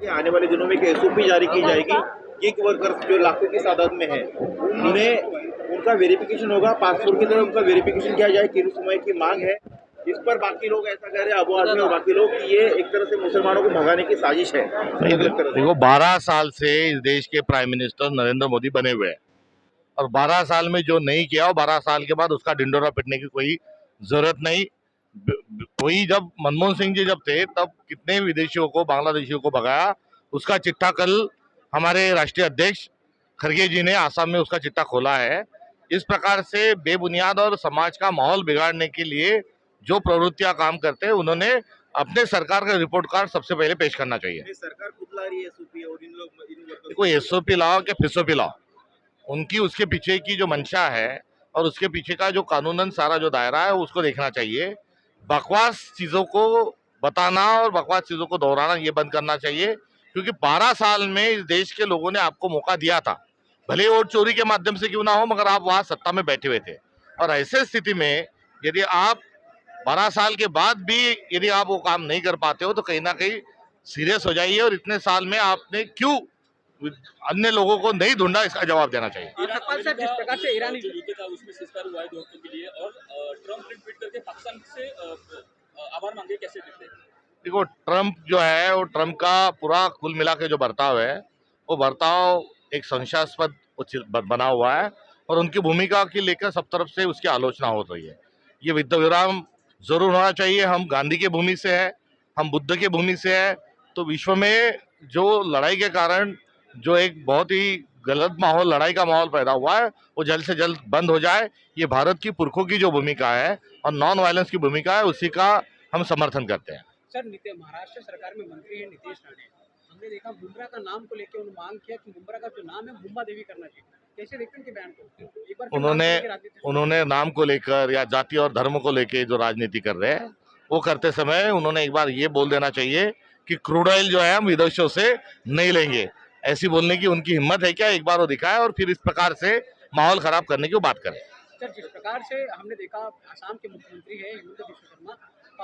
कि आने वाले दिनों में एक एसओपी जारी की जाएगी। गिग वर्कर्स जो लाखों की तादाद में है, उन्हें उनका वेरिफिकेशन होगा, पासपोर्ट की तरह उनका वेरिफिकेशन किया जाए कि समय की मांग है। इस पर बाकी लोग ऐसा कह रहे हैं, अबू आजमी और बाकी लोग, कि ये एक तरह से मुसलमानों को भगाने की साजिश है। देखो, 12 साल से इस देश के प्राइम मिनिस्टर नरेंद्र मोदी बने हुए हैं और 12 साल में जो नहीं किया और 12 साल के बाद उसका ढिंडोरा पिटने की कोई जरूरत नहीं। कोई जब मनमोहन सिंह जी जब थे तब कितने विदेशियों को, बांग्लादेशियों को भगाया, उसका चिट्ठा कल हमारे राष्ट्रीय अध्यक्ष खड़गे जी ने आसाम में उसका चिट्ठा खोला है। इस प्रकार से बेबुनियाद और समाज का माहौल बिगाड़ने के लिए जो प्रवृत्तियां काम करते हैं, उन्होंने अपने सरकार का रिपोर्ट कार्ड सबसे पहले पेश करना चाहिए। सरकार खुद ला रही है एसओपी और इन लोग कोई एसओपी लाओ कि फिसओपी लाओ, उनकी उसके पीछे की जो मंशा है और उसके पीछे का जो कानूनन सारा जो दायरा है उसको देखना चाहिए। बकवास चीजों को बताना और बकवास चीजों को दोहराना ये बंद करना चाहिए, क्योंकि 12 साल में इस देश के लोगों ने आपको मौका दिया था, भले वोट चोरी के माध्यम से क्यों ना हो, मगर आप वहां सत्ता में बैठे हुए थे। और ऐसे स्थिति में यदि आप 12 साल के बाद भी यदि आप वो काम नहीं कर पाते हो तो कहीं ना कहीं सीरियस हो जाइए और इतने साल में आपने क्यों अन्य लोगों को नहीं ढूंढा, इसका जवाब देना चाहिए। सतपाल साहब, जिस प्रकार से ईरानी यूके था उसमें सिस्टर हुआ है 2 हफ्तों के लिए और ट्रम्प ने ट्वीट करके पाकिस्तान से आभार मांगे, कैसे देखते हैं? देखो, ट्रम्प जो है वो ट्रम्प का पूरा कुल मिला के जो बर्ताव है वो बर्ताव एक संशयास्पद बना हुआ है और उनकी भूमिका की लेकर सब तरफ से उसकी आलोचना हो रही है। ये युद्ध विराम जरूर होना चाहिए। हम गांधी की भूमि से है, हम बुद्ध की भूमि से है, तो विश्व में जो लड़ाई के कारण जो एक बहुत ही गलत माहौल, लड़ाई का माहौल पैदा हुआ है, वो जल्द से जल्द बंद हो जाए। ये भारत की पुरखों की जो भूमिका है और नॉन वायलेंस की भूमिका है, उसी का हम समर्थन करते हैं। सर, महाराष्ट्र सरकार में मंत्री है नीतीश राणे, हमने देखा बुमराह का नाम को लेकर उन्होंने मांग किया कि बुमराह का जो नाम है बुम्बा देवी करना चाहिए। कैसे देखते हैं कि बयान को एक बार उन्होंने नाम को लेकर या जाति और धर्म को लेकर जो राजनीति कर रहे हैं वो करते समय उन्होंने एक बार ये बोल देना चाहिए कि क्रूड ऑयल जो है हम विदेशों से नहीं लेंगे। ऐसी बोलने की उनकी हिम्मत है क्या? एक बार वो दिखाए और फिर इस प्रकार से माहौल खराब करने की बात करें। सर, जिस प्रकार से हमने देखा आसाम के मुख्यमंत्री है हिमंत बिस्वा शर्मा,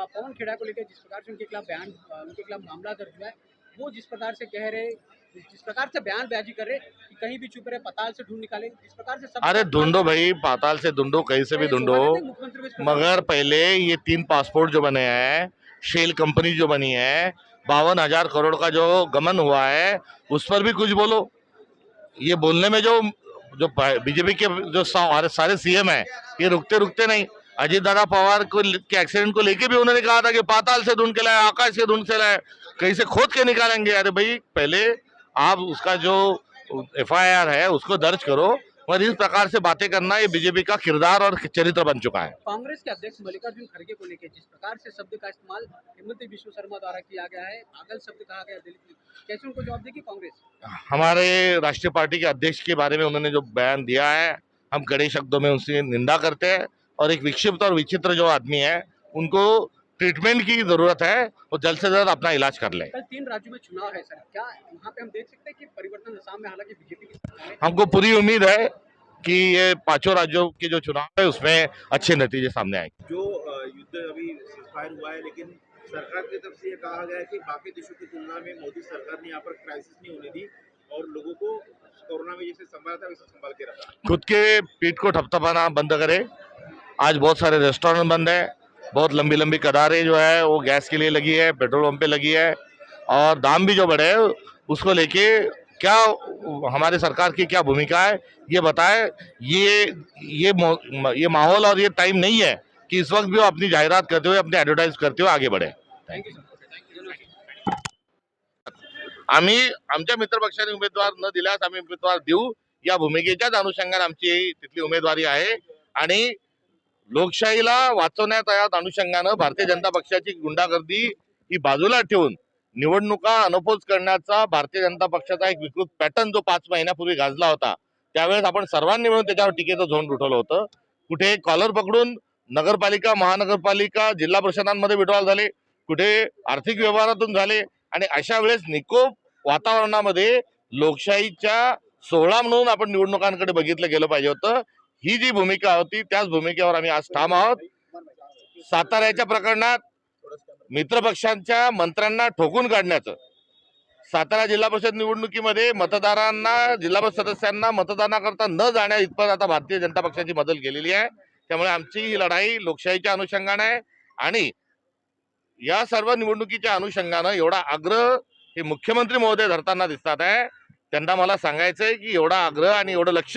पवन खेड़ा को लेकर जिस प्रकार से उनके खिलाफ मामला दर्ज हुआ है, वो जिस प्रकार से कह रहे, जिस प्रकार से बयानबाजी कर रहे कि कहीं भी चुप रहे, पाताल से ढूंढ निकाले, जिस प्रकार से सब अरे ढूंढो भाई, पाताल से ढूंढो, कहीं से भी ढूंढो, मगर पहले ये 3 पासपोर्ट जो बने हैं, शेल कंपनी जो बनी है, 52,000 करोड़ का जो गमन हुआ है, उस पर भी कुछ बोलो। ये बोलने में जो जो बीजेपी के जो सारे सीएम है, ये रुकते नहीं। अजीत दादा पवार को के एक्सीडेंट को लेके भी उन्होंने कहा था कि पाताल से ढूंढ के लाए, आकाश से ढूंढ से लाए, कहीं से खोद के निकालेंगे। अरे भाई, पहले आप उसका जो एफआईआर है उसको दर्ज करो, और इस प्रकार से बातें करना ये बीजेपी का किरदार और चरित्र बन चुका है। कांग्रेस के अध्यक्ष मल्लिकार्जुन खड़गे को लेकर जिस प्रकार से शब्द का इस्तेमाल हिमंत बिस्वा शर्मा द्वारा किया गया है, पागल शब्द कहा गया दिल्ली, कैसे उनको जवाब देगी कांग्रेस? हमारे राष्ट्रीय पार्टी के अध्यक्ष के बारे में उन्होंने जो बयान दिया है, हम कड़े शब्दों में उसकी निंदा करते हैं और एक विक्षिप्त और विचित्र जो आदमी है उनको ट्रीटमेंट की जरूरत है, वो जल्द से जल्द अपना इलाज कर ले। कल 3 राज्यों में चुनाव है सर, क्या वहाँ पे हम देख सकते हैं कि परिवर्तन आसाम में, हालांकि बीजेपी की हमको पूरी उम्मीद है कि ये 5 राज्यों के जो चुनाव है उसमें अच्छे नतीजे सामने आएंगे। जो युद्ध अभी सीजफायर हुआ है, लेकिन सरकार की तरफ से ये कहा गया है कि बाकी देशों की तुलना में मोदी सरकार ने यहाँ पर क्राइसिस नहीं होने दी और लोगों को कोरोना में जैसे संभाला था वैसे संभाल के रखा। खुद के पीठ को थपथपाना बंद करे। आज बहुत सारे रेस्टोरेंट बंद है, बहुत लंबी लंबी कतारें जो है वो गैस के लिए लगी है, पेट्रोल पंप पे लगी है, और दाम भी जो बढ़े है उसको लेके क्या हमारी सरकार की क्या भूमिका है ये बताए। ये माहौल और ये टाइम नहीं है कि इस वक्त भी वो अपनी जाहिरात करते हुए, अपने एडवर्टाइज करते हुए आगे बढ़े। आम्ही आमच्या मित्रपक्षाने उमेदवार न दिल्यास आम्ही उमेदवार देऊ, या भूमिकेच्याच अनुषंगाने आमची तिथली उमेदवारी आहे। आणि लोकशाहीला वाचवण्यात अनुषंगानं भारतीय जनता पक्षाची गुंडागर्दी ही बाजूला ठेवून निवडणुका अनपोज करण्याचा भारतीय जनता पक्षाचा एक विकृत पॅटर्न जो 5 महिन्यापूर्वी गाजला होता, त्यावेळेस आपण सर्वांनी मिळून त्याच्यावर टीकेचं झोन उठवलं होतं। कुठे कॉलर पकडून नगरपालिका, महानगरपालिका, जिल्हा परिषदांमध्ये विड्रॉल झाले, कुठे आर्थिक व्यवहारातून झाले, आणि अशा वेळेस निकोप वातावरणामध्ये लोकशाहीच्या सोहळा म्हणून आपण निवडणुकांकडे बघितलं गेलं पाहिजे होतं। ही जी भूमिका होती त्याच भूमिकेवर आम्ही आज ठाम आहोत। साताऱ्याच्या प्रकरणात मित्रपक्षांच्या मंत्र्यांना ठोकून काढण्याचं सातारा जिल्हा परिषद निवडणुकीमध्ये मतदारांना, जिल्हा परिषद सदस्यांना मतदानाकरता न जाण्या इतपत आता भारतीय जनता पक्षाची बदल केलेली आहे. त्यामुळे आमची ही लढाई लोकशाहीच्या अनुषंगाने आहे आणि या सर्व निवडणुकीच्या अनुषंगानं एवढा आग्रह हे मुख्यमंत्री महोदय धरताना दिसतात आहे. त्यांना मला सांगायचंय की एवढा आग्रह आणि एवढं लक्ष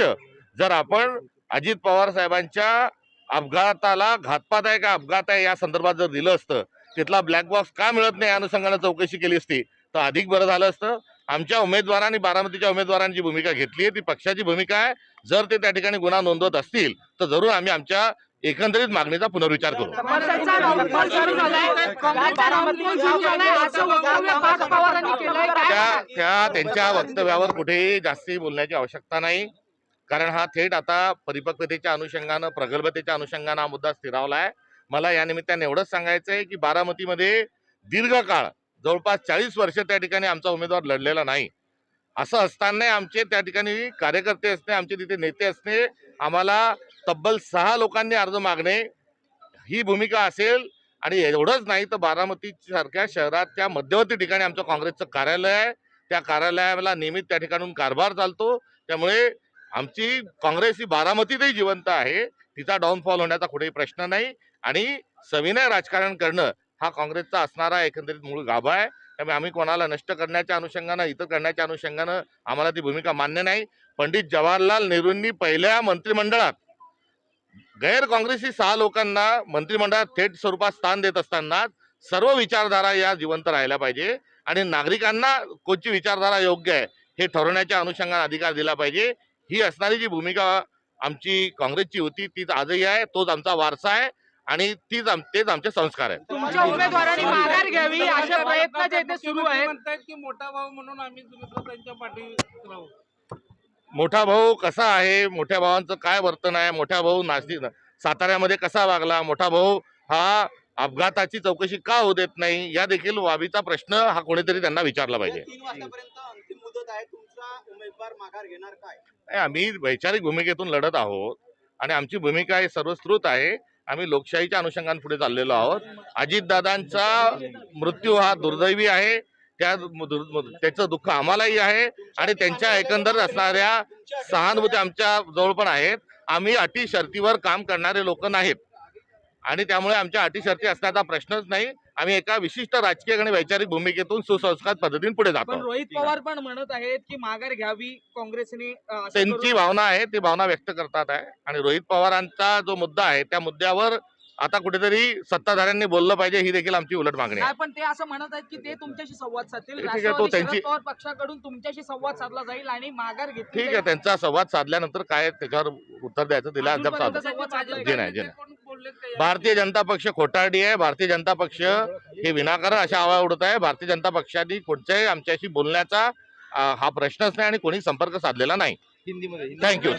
जर आपण अजित पवार साहेबांच्या अपघाताला घातपात आहे का अपघात आहे या संदर्भात जर दिलं असतं, तिथला ब्लॅक बॉक्स का मिळत नाही या अनुषंगानं चौकशी केली असती तर अधिक बरं झालं असतं. आमच्या उमेदवारांनी, बारामतीच्या उमेदवारांनी जी भूमिका घेतली आहे ती पक्षाची भूमिका आहे. जर ते त्या ठिकाणी गुन्हा नोंदवत असतील तर जरूर आम्ही आमच्या एकंदरीत मागणीचा पुनर्विचार करू. त्यांच्या वक्तव्यावर कुठेही जास्ती बोलण्याची आवश्यकता नाही, कारण हा थेट आता परिपक्वतेच्या अनुषंगानं, प्रगल्भतेच्या अनुषंगानं हा मुद्दा स्थिरावला आहे. मला या निमित्ताने एवढंच सांगायचं आहे की बारामतीमध्ये दीर्घकाळ जवळपास 40 वर्ष त्या ठिकाणी आमचा उमेदवार लढलेला नाही. असं असताना आमचे त्या ठिकाणी कार्यकर्ते असणे, आमचे तिथे नेते असणे, आम्हाला तब्बल 6 लोकांनी अर्ज मागणे ही भूमिका असेल. आणि एवढंच नाही तर बारामती सारख्या शहराच्या मध्यवर्ती ठिकाणी आमचं काँग्रेसचं कार्यालय आहे. त्या कार्यालयाला नियमित त्या ठिकाणून कारभार चालतो. त्यामुळे आमची काँग्रेस ही बारामतीतही जिवंत आहे. तिचा डाऊनफॉल होण्याचा कुठेही प्रश्न नाही आणि सविनय राजकारण करणं हा काँग्रेसचा असणारा एकंदरीत मूळ गाभा आहे. त्यामुळे आम्ही कोणाला नष्ट करण्याच्या अनुषंगानं, इतर करण्याच्या अनुषंगानं आम्हाला ती भूमिका मान्य नाही. पंडित जवाहरलाल नेहरूंनी पहिल्या मंत्रिमंडळात गैर काँग्रेसी 6 लोकांना मंत्रिमंडळात थेट स्वरूपात स्थान देत असताना सर्व विचारधारा या जिवंत राहिल्या पाहिजे आणि नागरिकांना कोणची विचारधारा योग्य आहे हे ठरवण्याच्या अनुषंगाने अधिकार दिला पाहिजे. ही असणारी जी भूमिका आमची काँग्रेसची होती तीच आजही आहे. तोच आमचा वारसा आहे आणि तेच आमचे संस्कार आहेत. तुमच्या उमेदवारांनी माघार घ्यावी अशा प्रयत्न जे ते सुरू आहेत. म्हणतात की मोठा भाऊ म्हणून आम्ही त्यांच्या पाठी राहू. मोठा भाऊ कसा आहे, मोठ्या भावांचं काय वर्तन आहे, मोठा भाऊ साताऱ्यामध्ये कसा वागला, मोठा भाऊ हा अपघाताची चौकशी का होऊ देत नाही, या देखील बाबीचा प्रश्न हा कोणीतरी त्यांना विचारला पाहिजे. 3 वाजतापर्यंत अंतिम मुदत आहे. तुमचा उमेदवार माघार घेणार काय? नाही, आम्ही वैचारिक भूमिकेतून लढत आहोत आणि आमची भूमिका ही सर्वश्रुत आहे. आम्ही लोकशाहीच्या अनुषंगाने पुढे चाललेलो आहोत. अजितदादांचा मृत्यू हा दुर्दैवी आहे. त्याचं दुःख आम्हालाही आहे आणि त्यांच्या एकंदर असणाऱ्या सहानुभूती आमच्या जवळ पण आहेत. आम्ही अटी शर्तीवर काम करणारे लोक नाहीत आणि त्यामुळे आमच्या अटी शर्ती असण्याचा प्रश्नच नाही. आम्ही एका विशिष्ट राजकीय आणि वैचारिक भूमिकेतून सुसंस्कृत पद्धतीने पुढे जातो. पण रोहित पवार पण म्हणत आहेत की माघार घ्यावी काँग्रेसने, असं त्यांची भावना आहे, ती भावना व्यक्त करतात आहे आणि रोहित पवारांचा जो मुद्दा आहे त्या मुद्द्यावर आता कुठेतरी सत्ताधाऱ्यांनी बोललं पाहिजे ही देखील आमची उलट मागणी आहे. नाही, पण ते असं म्हणत आहेत की ते तुमच्याशी संवाद साधतील. ठीक आहे, तो राष्ट्रवादी त्यांची- शरद पवार पक्षाकडून तुमच्याशी संवाद साधला जाईल आणि माघार घेतली ठीक आहे, त्यांचा संवाद साधल्यानंतर काय त्याच्यावर उत्तर द्यायचं दिला अद्याप अजूनपर्यंत साधू. संवाद साधलाय जे का? नाही, जे नाही. कोण बोललेत का या- भारतीय जनता पक्ष खोटारडी आहे. भारतीय जनता पक्ष हे विनाकारण अशा आवाज उडत आहे. भारतीय जनता पक्षाने कोणत्याही आमच्याशी बोलण्याचा हा प्रश्नच नाही आणि कोणी संपर्क साधलेला नाही. हिंदीमध्ये थँक्यू.